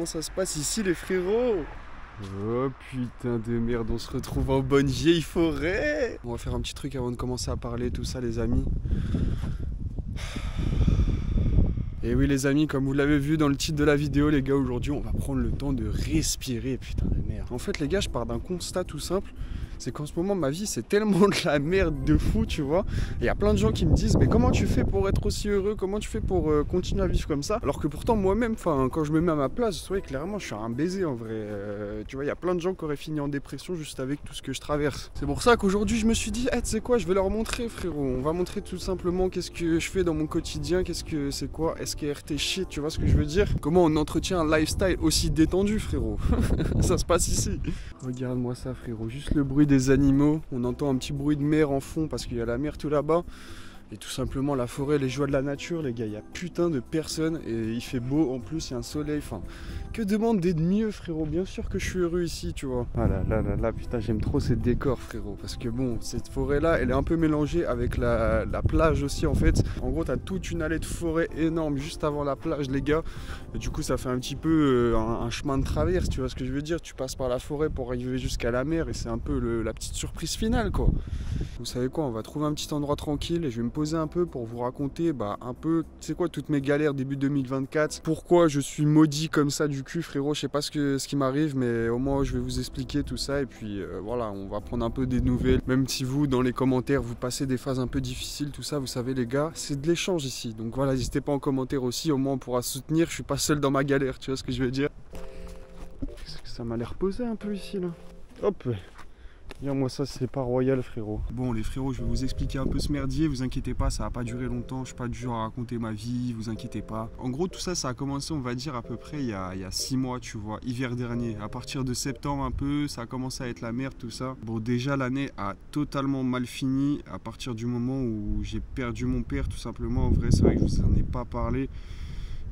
Comment ça se passe ici les frérots? Oh putain de merde, on se retrouve en bonne vieille forêt. On va faire un petit truc avant de commencer à parler, tout ça les amis. Et oui les amis, comme vous l'avez vu dans le titre de la vidéo les gars, aujourd'hui on va prendre le temps de respirer, putain de merde. En fait les gars, je pars d'un constat tout simple. C'est qu'en ce moment ma vie c'est tellement de la merde de fou, tu vois. Et il y a plein de gens qui me disent mais comment tu fais pour être aussi heureux, comment tu fais pour continuer à vivre comme ça? Alors que pourtant moi-même, quand je me mets à ma place, ouais, clairement je suis un baiser en vrai. Tu vois, il y a plein de gens qui auraient fini en dépression juste avec tout ce que je traverse. C'est pour ça qu'aujourd'hui je me suis dit, tu sais quoi, je vais leur montrer frérot. On va montrer tout simplement qu'est-ce que je fais dans mon quotidien, qu'est-ce que c'est quoi SKRT shit, tu vois ce que je veux dire? Comment on entretient un lifestyle aussi détendu frérot. Ça se passe ici. Regarde-moi ça frérot, juste le bruit des animaux, on entend un petit bruit de mer en fond parce qu'il y a la mer tout là-bas. Et tout simplement la forêt, les joies de la nature les gars, il y a putain de personnes et il fait beau en plus, il y a un soleil, enfin que demander de mieux frérot, bien sûr que je suis heureux ici tu vois. Ah là putain j'aime trop ces décors frérot, parce que bon cette forêt là elle est un peu mélangée avec la plage aussi en fait. En gros t'as toute une allée de forêt énorme juste avant la plage les gars, et du coup ça fait un petit peu un chemin de traverse, tu vois ce que je veux dire, tu passes par la forêt pour arriver jusqu'à la mer et c'est un peu la petite surprise finale quoi. Vous savez quoi, on va trouver un petit endroit tranquille et je vais me poser un peu pour vous raconter un peu, c'est quoi toutes mes galères début 2024, pourquoi je suis maudit comme ça du cul frérot, je sais pas ce qui m'arrive mais au moins je vais vous expliquer tout ça et puis voilà, on va prendre un peu des nouvelles, même si vous dans les commentaires vous passez des phases un peu difficiles, tout ça vous savez les gars, c'est de l'échange ici, donc voilà, n'hésitez pas en commentaire aussi, au moins on pourra soutenir, je suis pas seul dans ma galère, tu vois ce que je veux dire. Ça m'a l'air posé un peu ici là, hop. Moi ça c'est pas royal frérot. Bon les frérots, je vais vous expliquer un peu ce merdier, vous inquiétez pas, ça va pas durer longtemps, je suis pas du genre à raconter ma vie, vous inquiétez pas. En gros tout ça a commencé on va dire à peu près il y a 6 mois tu vois, hiver dernier. À partir de septembre un peu, ça a commencé à être la merde tout ça. Bon déjà l'année a totalement mal fini à partir du moment où j'ai perdu mon père tout simplement. En vrai c'est vrai que je vous en ai pas parlé.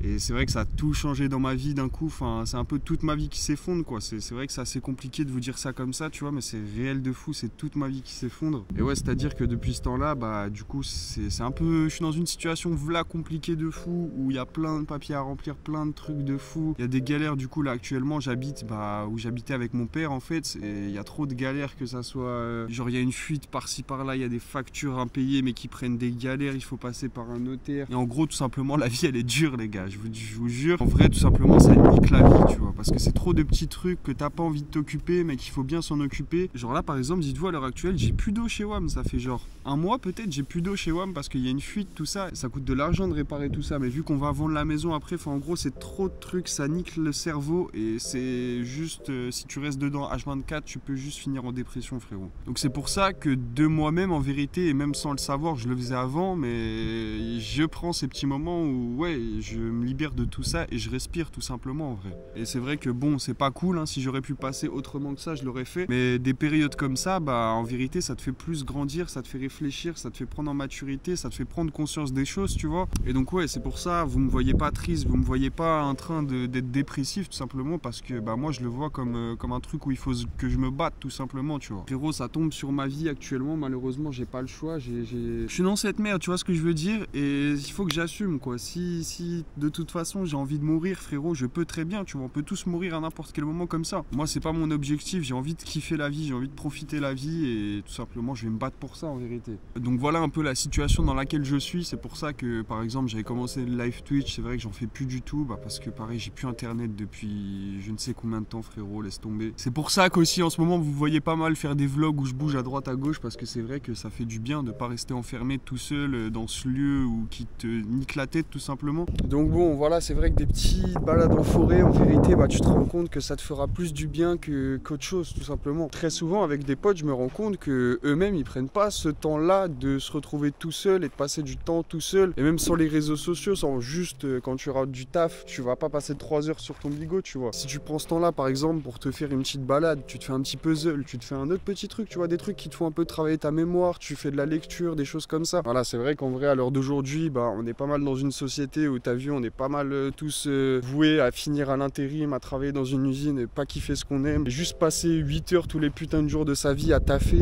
Et c'est vrai que ça a tout changé dans ma vie d'un coup, enfin, c'est un peu toute ma vie qui s'effondre quoi, c'est vrai que c'est assez compliqué de vous dire ça comme ça, tu vois, mais c'est réel de fou, c'est toute ma vie qui s'effondre. Et ouais, c'est-à-dire que depuis ce temps-là, du coup, c'est un peu, je suis dans une situation v'là compliquée de fou, où il y a plein de papiers à remplir, plein de trucs de fou. Il y a des galères, du coup, là, actuellement, j'habite, où j'habitais avec mon père, en fait, et il y a trop de galères que ça soit, genre, il y a une fuite par-ci, par-là, il y a des factures impayées, mais qui prennent des galères, il faut passer par un notaire. Et en gros, tout simplement, la vie, elle est dure, les gars. Je vous jure, en vrai tout simplement ça nique la vie tu vois, parce que c'est trop de petits trucs que t'as pas envie de t'occuper mais qu'il faut bien s'en occuper. Genre là par exemple, dites-vous à l'heure actuelle j'ai plus d'eau chez WAM, ça fait genre un mois peut-être j'ai plus d'eau chez WAM parce qu'il y a une fuite, tout ça, ça coûte de l'argent de réparer tout ça, mais vu qu'on va vendre la maison après, en gros c'est trop de trucs, ça nique le cerveau et c'est juste, si tu restes dedans H24 tu peux juste finir en dépression frérot. Donc c'est pour ça que de moi-même en vérité, et même sans le savoir, je le faisais avant, mais je prends ces petits moments où ouais je me libère de tout ça et je respire tout simplement en vrai. Et c'est vrai que bon c'est pas cool hein, si j'aurais pu passer autrement que ça je l'aurais fait, mais des périodes comme ça en vérité ça te fait plus grandir, ça te fait réfléchir, ça te fait prendre en maturité, ça te fait prendre conscience des choses tu vois. Et donc ouais c'est pour ça vous me voyez pas triste, vous me voyez pas en train d'être dépressif tout simplement parce que moi je le vois comme un truc où il faut que je me batte tout simplement tu vois. Frérot ça tombe sur ma vie actuellement, malheureusement j'ai pas le choix, je suis dans cette merde tu vois ce que je veux dire, et il faut que j'assume quoi. Si de toute façon j'ai envie de mourir frérot, je peux très bien tu vois, on peut tous mourir à n'importe quel moment comme ça. Moi c'est pas mon objectif, j'ai envie de kiffer la vie, j'ai envie de profiter la vie et tout simplement je vais me battre pour ça en vérité. Donc voilà un peu la situation dans laquelle je suis, c'est pour ça que par exemple j'avais commencé le live Twitch, c'est vrai que j'en fais plus du tout parce que pareil j'ai plus internet depuis je ne sais combien de temps frérot, laisse tomber. C'est pour ça qu'aussi en ce moment vous voyez pas mal faire des vlogs où je bouge à droite à gauche parce que c'est vrai que ça fait du bien de pas rester enfermé tout seul dans ce lieu où qui te nique la tête tout simplement. Donc bon voilà, c'est vrai que des petites balades en forêt, en vérité, tu te rends compte que ça te fera plus du bien qu'autre chose, tout simplement. Très souvent, avec des potes, je me rends compte que eux-mêmes, ils prennent pas ce temps-là de se retrouver tout seul et de passer du temps tout seul. Et même sans les réseaux sociaux, sans juste quand tu rentres du taf, tu vas pas passer 3 heures sur ton bigot, tu vois. Si tu prends ce temps-là, par exemple, pour te faire une petite balade, tu te fais un petit puzzle, tu te fais un autre petit truc, tu vois, des trucs qui te font un peu travailler ta mémoire, tu fais de la lecture, des choses comme ça. Voilà, c'est vrai qu'en vrai, à l'heure d'aujourd'hui, on est pas mal dans une société où t'as vu, on est pas mal tous voués à finir à l'intérim, à travailler dans une usine et pas kiffer ce qu'on aime. Et juste passer 8 heures tous les putains de jours de sa vie à taffer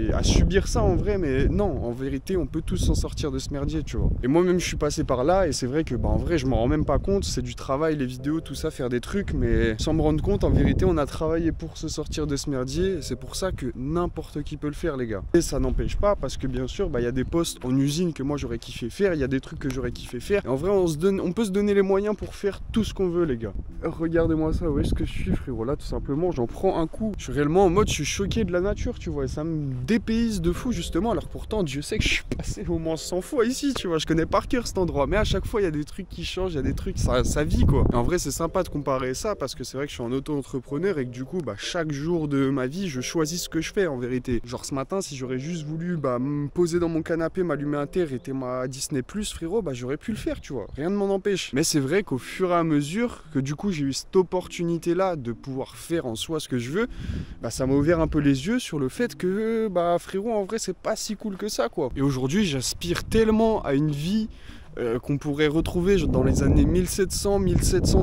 et à subir ça en vrai, mais non, en vérité, on peut tous s'en sortir de ce merdier, tu vois. Et moi-même, je suis passé par là et c'est vrai que, bah, en vrai, je m'en rends même pas compte. C'est du travail, les vidéos, tout ça, faire des trucs, mais sans me rendre compte, en vérité, on a travaillé pour se sortir de ce merdier. C'est pour ça que n'importe qui peut le faire, les gars. Et ça n'empêche pas, parce que bien sûr, bah, y a des postes en usine que moi j'aurais kiffé faire, il y a des trucs que j'aurais kiffé faire. Et en vrai, on peut se donner les moyens pour faire tout ce qu'on veut, les gars. Regardez-moi ça, où est-ce que je suis, frérot? Là, tout simplement, j'en prends un coup. Je suis réellement en mode, je suis choqué de la nature, tu vois. Et ça me dépayse de fou, justement. Alors pourtant, Dieu sait que je suis passé au moins 100 fois ici, tu vois. Je connais par cœur cet endroit. Mais à chaque fois, il y a des trucs qui changent, il y a des trucs, ça vit, quoi. Et en vrai, c'est sympa de comparer ça, parce que c'est vrai que je suis un auto-entrepreneur et que du coup, bah, chaque jour de ma vie, je choisis ce que je fais, en vérité. Genre ce matin, si j'aurais juste voulu bah, me poser dans mon canapé, m'allumer un thé, et ma Disney+, frérot, bah j'aurais pu le faire, tu vois. Rien ne m'en empêche. Mais c'est vrai qu'au fur et à mesure que du coup j'ai eu cette opportunité-là de pouvoir faire en soi ce que je veux, bah ça m'a ouvert un peu les yeux sur le fait que, bah frérot, en vrai, c'est pas si cool que ça, quoi. Et aujourd'hui, j'aspire tellement à une vie qu'on pourrait retrouver dans les années 1700,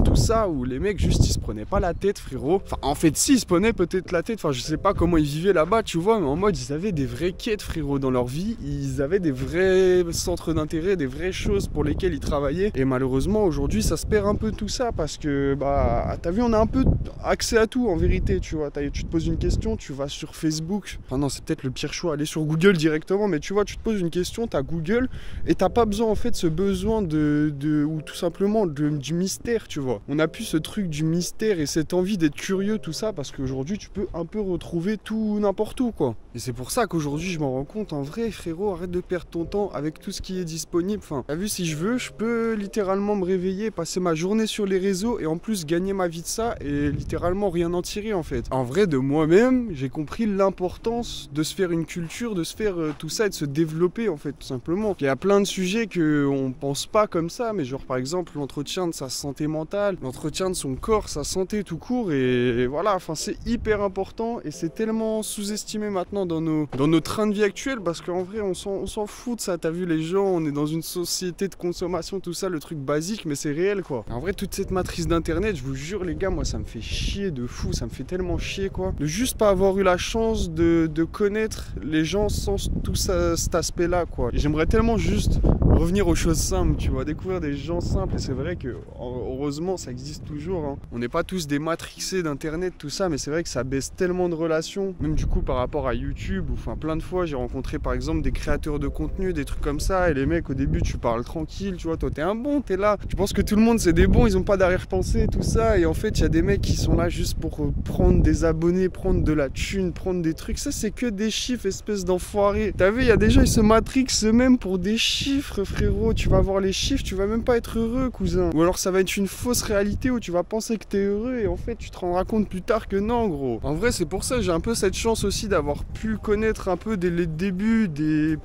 tout ça, où les mecs juste ils se prenaient pas la tête, frérot. Enfin, en fait, si, ils se prenaient peut-être la tête, enfin, je sais pas comment ils vivaient là-bas, tu vois, mais en mode, ils avaient des vraies quêtes, frérot, dans leur vie. Ils avaient des vrais centres d'intérêt, des vraies choses pour lesquelles ils travaillaient. Et malheureusement, aujourd'hui, ça se perd un peu tout ça parce que, bah, t'as vu, on a un peu accès à tout en vérité, tu vois. Tu te poses une question, tu vas sur Facebook. Enfin, non, c'est peut-être le pire choix, aller sur Google directement, mais tu vois, tu te poses une question, t'as Google et t'as pas besoin, en fait, ce besoin ou tout simplement du mystère, tu vois. On a plus ce truc du mystère et cette envie d'être curieux, tout ça, parce qu'aujourd'hui tu peux un peu retrouver tout n'importe où, quoi. Et c'est pour ça qu'aujourd'hui je m'en rends compte, en vrai, frérot, arrête de perdre ton temps avec tout ce qui est disponible. Enfin, t'as vu, si je veux, je peux littéralement me réveiller, passer ma journée sur les réseaux et en plus gagner ma vie de ça et littéralement rien en tirer, en fait. En vrai, de moi-même, j'ai compris l'importance de se faire une culture, de se faire tout ça et de se développer, en fait, tout simplement. Il y a plein de sujets qu'on pense pas comme ça, mais genre par exemple l'entretien de sa santé mentale, l'entretien de son corps, sa santé tout court, et voilà, enfin c'est hyper important et c'est tellement sous-estimé maintenant dans nos trains de vie actuels, parce qu'en vrai on s'en fout de ça, t'as vu, les gens, on est dans une société de consommation, tout ça, le truc basique, mais c'est réel, quoi. En vrai, toute cette matrice d'internet, je vous jure les gars, moi ça me fait chier de fou, ça me fait tellement chier, quoi, de juste pas avoir eu la chance de connaître les gens sans tout ça, cet aspect là, quoi. J'aimerais tellement juste revenir aux choses simples, tu vois, découvrir des gens simples. Et c'est vrai que heureusement ça existe toujours, hein. On n'est pas tous des matrixés d'internet, tout ça, mais c'est vrai que ça baisse tellement de relations, même du coup par rapport à YouTube, ou enfin plein de fois j'ai rencontré par exemple des créateurs de contenu, des trucs comme ça, et les mecs au début tu parles tranquille, tu vois, toi t'es un bon, t'es là, tu penses que tout le monde c'est des bons, ils ont pas d'arrière-pensée, tout ça, et en fait il y a des mecs qui sont là juste pour prendre des abonnés, prendre de la thune, prendre des trucs, ça c'est que des chiffres, espèce d'enfoiré. T'as vu, il y a des gens, ils se matrixent eux-mêmes pour des chiffres, frérot. Tu vas voir les chiffres, tu vas même pas être heureux, cousin. Ou alors ça va être une fausse réalité où tu vas penser que t'es heureux et en fait tu te rendras compte plus tard que non, gros. En vrai, c'est pour ça j'ai un peu cette chance aussi d'avoir pu connaître un peu dès les débuts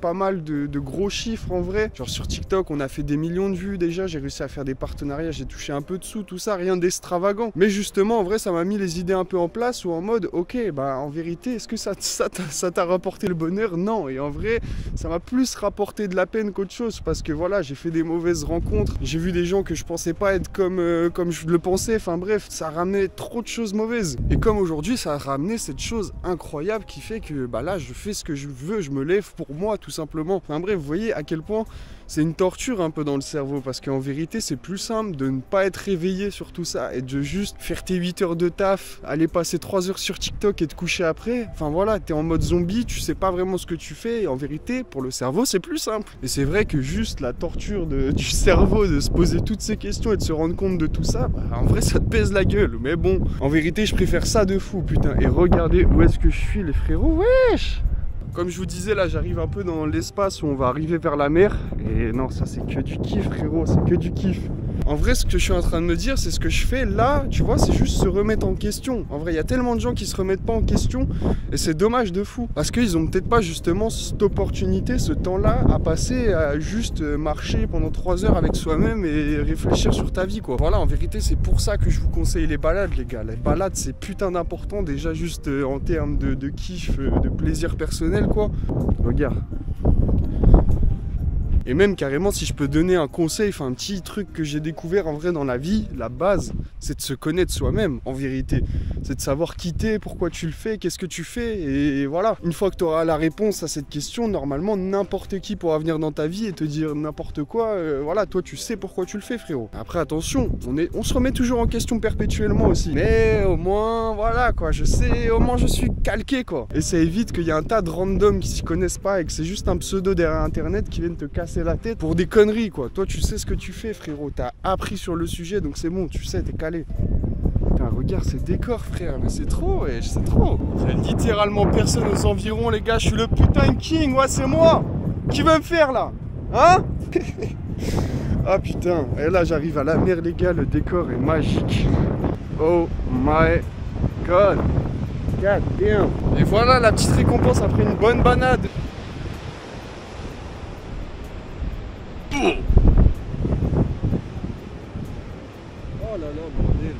pas mal de gros chiffres, en vrai. Genre sur TikTok, on a fait des millions de vues déjà, j'ai réussi à faire des partenariats, j'ai touché un peu de sous, tout ça, rien d'extravagant. Mais justement, en vrai, ça m'a mis les idées un peu en place, ou en mode, ok, bah en vérité, est-ce que ça t'a rapporté le bonheur? Non. Et en vrai, ça m'a plus rapporté de la peine qu'autre chose, parce que voilà, j'ai fait des mauvaises rencontres, j'ai vu des gens que je pensais pas être comme je le pensais, enfin bref, ça a ramené trop de choses mauvaises. Et comme aujourd'hui, ça a ramené cette chose incroyable qui fait que bah là, je fais ce que je veux, je me lève pour moi, tout simplement. Enfin bref, vous voyez à quel point c'est une torture un peu dans le cerveau, parce qu'en vérité, c'est plus simple de ne pas être réveillé sur tout ça et de juste faire tes 8 heures de taf, aller passer 3 heures sur TikTok et te coucher après. Enfin voilà, t'es en mode zombie, tu sais pas vraiment ce que tu fais, et en vérité, pour le cerveau, c'est plus simple. Et c'est vrai que juste la torture du cerveau, de se poser toutes ces questions et de se rendre compte de tout ça, bah, en vrai, ça te pèse la gueule. Mais bon, en vérité, je préfère ça de fou, putain. Et regardez où est-ce que je suis, les frérots, wesh! Comme je vous disais, là j'arrive un peu dans l'espace où on va arriver vers la mer. Et non, ça c'est que du kiff, frérot, c'est que du kiff. En vrai, ce que je suis en train de me dire, c'est ce que je fais là, tu vois, c'est juste se remettre en question. En vrai, il y a tellement de gens qui se remettent pas en question, et c'est dommage de fou. Parce qu'ils ont peut-être pas justement cette opportunité, ce temps-là, à passer à juste marcher pendant 3 heures avec soi-même et réfléchir sur ta vie, quoi. Voilà, en vérité, c'est pour ça que je vous conseille les balades, les gars. Les balades, c'est putain d'important, déjà juste en termes de kiff, de plaisir personnel, quoi. Regarde. Et même carrément, si je peux donner un conseil, enfin un petit truc que j'ai découvert en vrai dans la vie, la base, c'est de se connaître soi-même en vérité. C'est de savoir qui t'es, pourquoi tu le fais, qu'est-ce que tu fais, et voilà. Une fois que tu auras la réponse à cette question, normalement n'importe qui pourra venir dans ta vie et te dire n'importe quoi. Voilà, toi tu sais pourquoi tu le fais, frérot. Après attention, on se remet toujours en question perpétuellement aussi. Mais au moins, voilà quoi, je sais, au moins je suis calqué quoi. Et ça évite qu'il y ait un tas de randoms qui s'y connaissent pas et que c'est juste un pseudo derrière internet qui viennent te casser la tête pour des conneries quoi. Toi tu sais ce que tu fais, frérot. T'as appris sur le sujet, donc c'est bon, tu sais, t'es calé. Putain, regarde ces décors, frère, mais c'est trop, wesh, c'est trop. Il y a littéralement personne aux environs, les gars. Je suis le putain de king, ouais, c'est moi. Qui veut me faire là? Hein? Ah putain, et là j'arrive à la mer, les gars, le décor est magique. Oh my god. God damn. Et voilà la petite récompense après une bonne banade. Oh là là, bordel.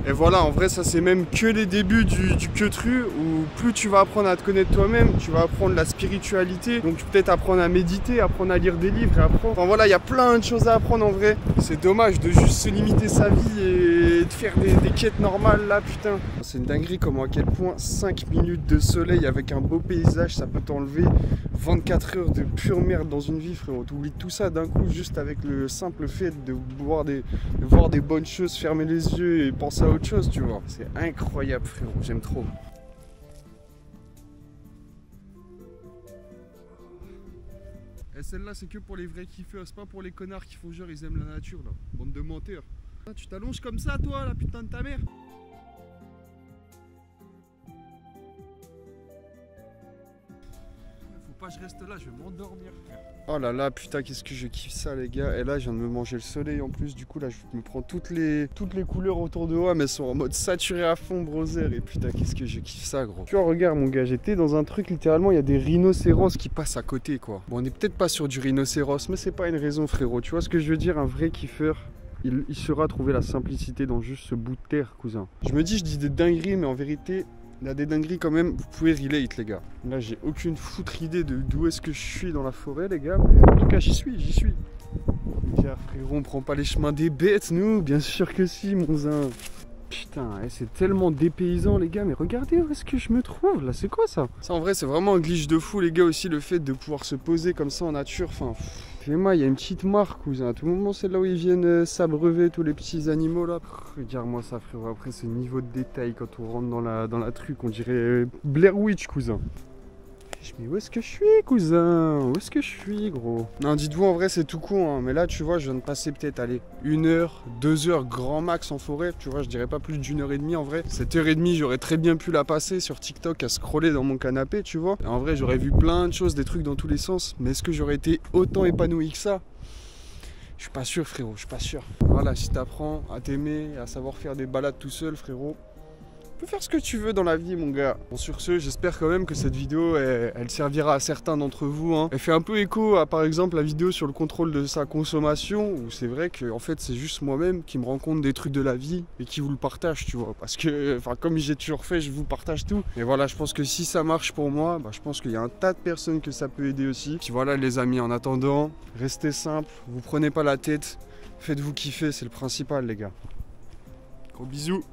Et voilà, en vrai, ça c'est même que les débuts du queutru, où plus tu vas apprendre à te connaître toi-même, tu vas apprendre la spiritualité, donc peut-être apprendre à méditer, apprendre à lire des livres et apprendre. Enfin voilà, il y a plein de choses à apprendre en vrai. C'est dommage de juste se limiter sa vie et de faire des quêtes normales là, putain. C'est une dinguerie comment à quel point 5 minutes de soleil avec un beau paysage, ça peut t'enlever 24 heures de pure merde dans une vie, frérot. T'oublies tout ça d'un coup juste avec le simple fait de voir des bonnes choses, fermer les yeux et penser à autre chose, tu vois. C'est incroyable, frérot, j'aime trop. Et celle-là, c'est que pour les vrais kiffeurs, c'est pas pour les connards qui font genre ils aiment la nature, là. Bande de menteurs. Ah, tu t'allonges comme ça, toi, la putain de ta mère. Faut pas que je reste là, je vais m'endormir, frère. Oh là là, putain, qu'est-ce que je kiffe ça, les gars. Et là, je viens de me manger le soleil en plus. Du coup, là, je me prends toutes les couleurs autour de moi, mais elles sont en mode saturé à fond, brother. Et putain, qu'est-ce que je kiffe ça, gros. Tu vois, regarde, mon gars, j'étais dans un truc, littéralement, il y a des rhinocéros qui passent à côté, quoi. Bon, on n'est peut-être pas sur du rhinocéros, mais c'est pas une raison, frérot. Tu vois ce que je veux dire? Un vrai kiffeur, il saura trouver la simplicité dans juste ce bout de terre, cousin. Je me dis, je dis des dingueries, mais en vérité, il y a des dingueries quand même, vous pouvez relate, les gars. Là, j'ai aucune foutre idée de d'où est-ce que je suis dans la forêt, les gars. Mais en tout cas, j'y suis. Tiens, frérot, on prend pas les chemins des bêtes, nous. Bien sûr que si, mon zin. Putain, c'est tellement dépaysant, les gars. Mais regardez où est-ce que je me trouve, là. C'est quoi, ça? Ça, en vrai, c'est vraiment un glitch de fou, les gars, aussi. Le fait de pouvoir se poser comme ça en nature. Enfin, fais-moi, il y a une petite mare, cousin. À tout moment, c'est là où ils viennent s'abreuver, tous les petits animaux, là. Regarde-moi ça, frérot. Après, ce niveau de détail, quand on rentre dans la truc, on dirait Blair Witch, cousin. Mais où est-ce que je suis, cousin? Où est-ce que je suis, gros? Non, dites-vous, en vrai, c'est tout con, hein. Mais là, tu vois, je viens de passer peut-être, allez, 1 heure, 2 heures grand max en forêt. Tu vois, je dirais pas plus d'une heure et demie, en vrai. Cette heure et demie, j'aurais très bien pu la passer sur TikTok à scroller dans mon canapé, tu vois. Et en vrai, j'aurais vu plein de choses, des trucs dans tous les sens. Mais est-ce que j'aurais été autant épanoui que ça? Je suis pas sûr, frérot, je suis pas sûr. Voilà, si t'apprends à t'aimer, à savoir faire des balades tout seul, frérot, tu peux faire ce que tu veux dans la vie, mon gars. Bon, sur ce, j'espère quand même que cette vidéo, elle servira à certains d'entre vous, hein. Elle fait un peu écho à, par exemple, la vidéo sur le contrôle de sa consommation, où c'est vrai que, en fait, c'est juste moi-même qui me rends compte des trucs de la vie et qui vous le partage, tu vois. Parce que, enfin, comme j'ai toujours fait, je vous partage tout. Et voilà, je pense que si ça marche pour moi, bah, je pense qu'il y a un tas de personnes que ça peut aider aussi. Puis voilà, les amis, en attendant, restez simples, vous prenez pas la tête, faites-vous kiffer, c'est le principal, les gars. Gros bisous.